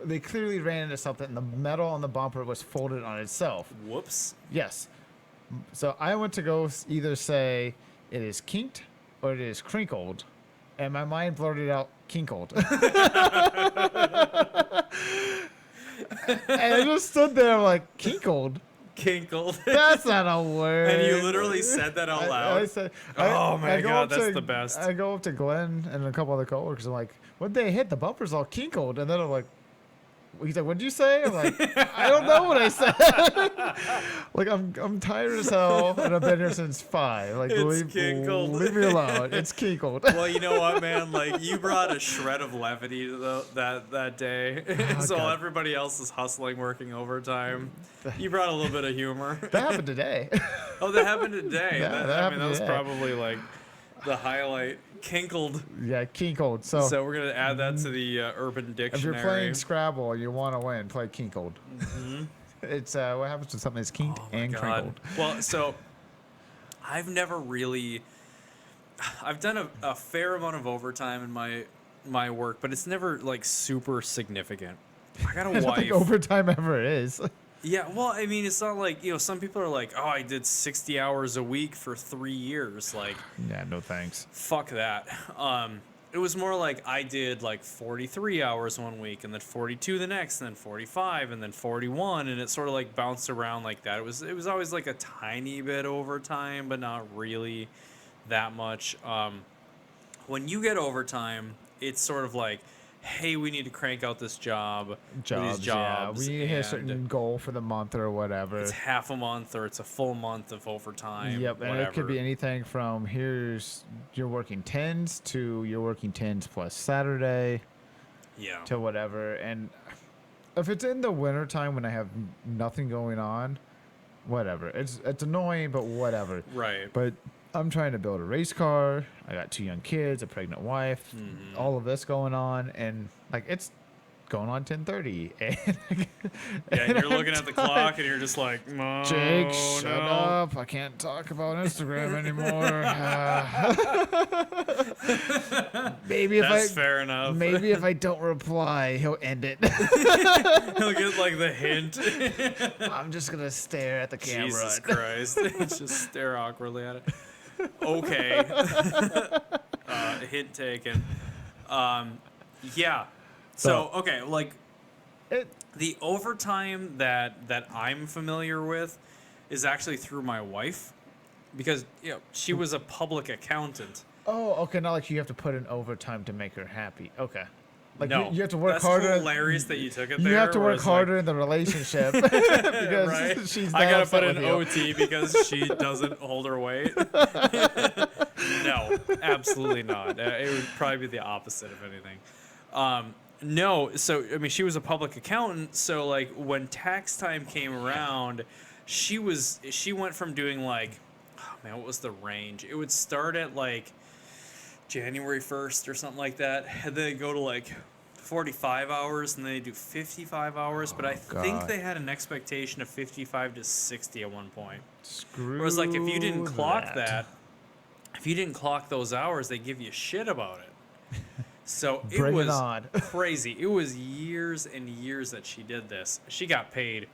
they clearly ran into something, and the metal on the bumper was folded on itself. Whoops. Yes. So I went to go either say it is kinked or it is crinkled, and my mind blurted out kinkled. And I just stood there like, kinkled? Kinkled. That's not a word. And you literally said that out loud. I said, Oh my I go God, up that's to- the best. I go up to Glenn and a couple other coworkers. I'm like, what'd they hit? The bumper's all kinkled. And then I'm like, he's like, what'd you say? I'm like, I don't know what I said. Like, I'm tired as hell, and I've been here since 5. Like, It's kinkled. leave me alone. It's kinkled. Well, you know what, man? Like, you brought a shred of levity to that day. So while God. everybody else is hustling, working overtime, you brought a little bit of humor. That happened today. Oh, that happened today. Yeah, that happened that was today. probably like the highlight. Kinkled. Yeah, kinkled. So, So we're gonna add that to the Urban if Dictionary. you're playing Scrabble and you want to win, play kinkled. Mm-hmm. It's what happens when something is kinked Oh my and God. crinkled. Well, so I've never really. I've done a fair amount of overtime in my work, but it's never like super significant. I got a I don't think wife. overtime ever is. Yeah, well, I mean, it's not like, some people are like, oh, I did 60 hours a week for 3 years. Like, Yeah, no thanks. fuck that. It was more like I did like 43 hours one week, and then 42 the next, and then 45, and then 41, and it sort of like bounced around like that. It was always like a tiny bit overtime, but not really that much. When you get overtime, it's sort of like, hey, we need to crank out this job, or these Yeah. jobs, We need to hit a and certain goal for the month or whatever. it's half a month or it's a full month of overtime. Yep, and whatever. it could be anything from you're working 10s to you're working 10s plus Saturday Yeah. to whatever. And if it's in the wintertime when I have nothing going on, whatever. It's annoying, but whatever. Right. But I'm trying to build a race car. I got 2 young kids, a pregnant wife, all of this going on, and like it's going on 10:30. And you're looking at the clock and you're just like, oh, Jake, shut no. up! I can't talk about Instagram anymore. Maybe if That's fair enough. maybe if I don't reply, he'll end it. He'll get like the hint. I'm just gonna stare at the camera. Jesus Christ. Just stare awkwardly at it. Okay. Hint taken. Yeah. So, okay, like, It, the overtime that I'm familiar with is actually through my wife, because she was a public accountant. oh, okay. Not like you have to put in overtime to make her happy. Okay. Like No, you have to work that's harder. hilarious that you took it there. You have to where work it's harder like, in the relationship because right? she's. I not gotta upset put in with you. OT because she doesn't hold her weight. No, absolutely not. It would probably be the opposite of anything. No, so I mean, she was a public accountant, so like when tax time came around, she went from doing like, oh man, what was the range? It would start at like January 1st or something like that, and then it'd go to like 45 hours, and then they do 55 hours, but I think God. they had an expectation of 55 to 60 at one point. Screw Whereas like if you didn't clock that, if you didn't clock those hours, they give you shit about it. So it Bring it was on. crazy. It was years and years that she did this. She got paid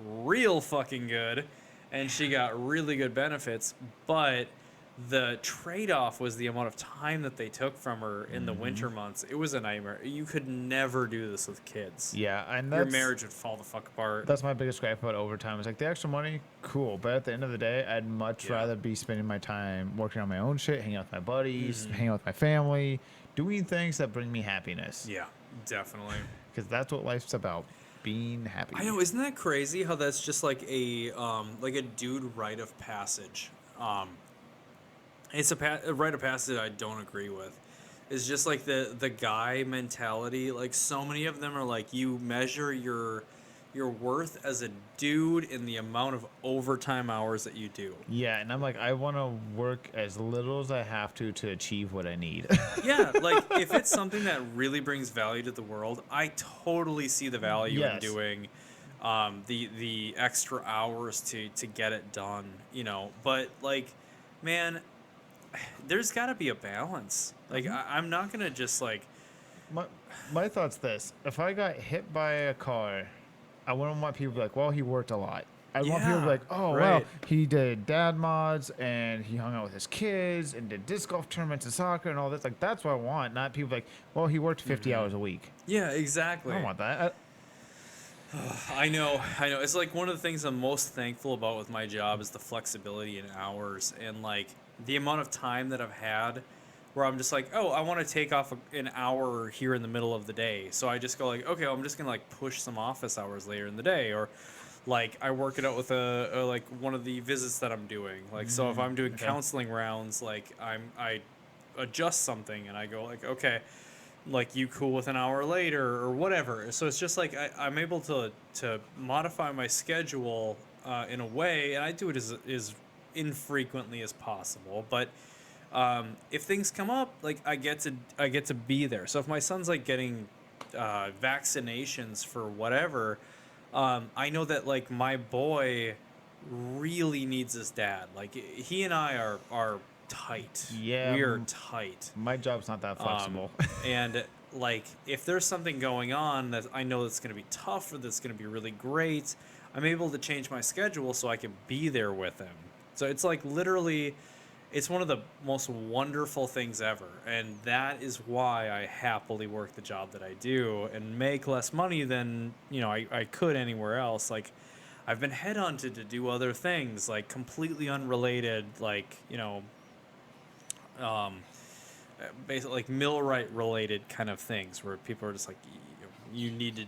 real fucking good, and she got really good benefits, but the trade-off was the amount of time that they took from her in the winter months. It was a nightmare. You could never do this with kids. Yeah, and Your that's marriage would fall the fuck apart. that's my biggest gripe about overtime. Is like the extra money, cool, but at the end of the day, I'd much Yeah. rather be spending my time working on my own shit, hanging out with my buddies, Mm-hmm. hanging out with my family, doing things that bring me happiness. Yeah, definitely. Because that's what life's about, being happy. I know, isn't that crazy how that's just like a dude rite of passage? It's a rite of passage I don't agree with. It's just like the guy mentality. Like so many of them are like you measure your worth as a dude in the amount of overtime hours that you do. Yeah, and I'm like, I want to work as little as I have to achieve what I need. Yeah, like if it's something that really brings value to the world, I totally see the value in Yes. doing the extra hours to get it done, But like, man, there's got to be a balance. Like I'm not gonna just like, my thought's this: if I got hit by a car, I wouldn't want people to be like, "Well, he worked a lot." I want people to be like, "Oh, well, right. he did dad mods and he hung out with his kids and did disc golf tournaments and soccer and all this." Like that's what I want. Not people like, "Well, he worked 50 hours a week." yeah, exactly. I don't want that. I know. It's like one of the things I'm most thankful about with my job is the flexibility in hours and like the amount of time that I've had where I'm just like, oh, I want to take off an hour here in the middle of the day. So I just go like, okay, well, I'm just going to like push some office hours later in the day. Or like I work it out with a like one of the visits that I'm doing. Like, so if I'm doing okay. counseling rounds, like I adjust something and I go like, okay, like you cool with an hour later or whatever. So it's just like I'm able to modify my schedule in a way, and I do it as infrequently as possible. But if things come up, like I get to be there. So if my son's like getting vaccinations for whatever, I know that like my boy really needs his dad. Like he and I are tight. Yeah, we are tight. My job's not that flexible. And like if there's something going on that I know that's going to be tough or that's going to be really great, I'm able to change my schedule so I can be there with him. So it's like literally, it's one of the most wonderful things ever. And that is why I happily work the job that I do and make less money than, I could anywhere else. Like I've been headhunted to do other things, like completely unrelated, like, basically like millwright related kind of things where people are just like, you need to,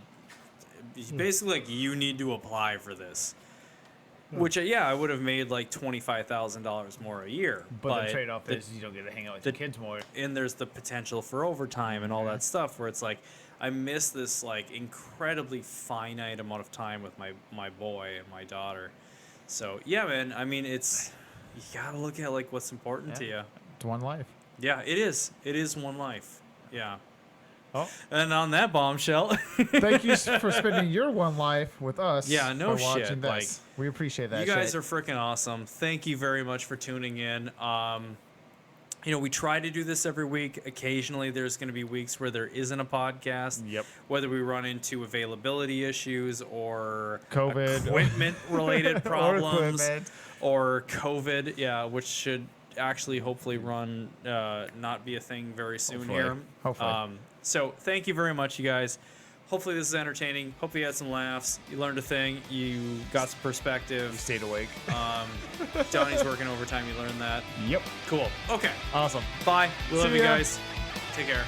basically like you need to apply for this. Which, I would have made like $25,000 more a year. But the trade-off is you don't get to hang out with your kids more. And there's the potential for overtime and all that stuff where it's like, I miss this like incredibly finite amount of time with my boy and my daughter. So, yeah, man, I mean, you got to look at like what's important to you. It's one life. Yeah, it is. It is one life. Yeah. Oh. And on that bombshell. Thank you for spending your one life with us. Yeah, no for watching shit. This. Like, we appreciate that. You guys are freaking awesome. Thank you very much for tuning in. We try to do this every week. Occasionally, there's going to be weeks where there isn't a podcast. Yep. Whether we run into availability issues or COVID, equipment-related problems, or COVID. Yeah, which should actually hopefully not be a thing very soon here. Hopefully. So thank you very much, you guys. Hopefully this is entertaining. Hopefully you had some laughs. You learned a thing. You got some perspective. You stayed awake. Donnie's working overtime. You learned that. Yep. Cool. Okay. Awesome. Bye. We love you ya. guys. Take care.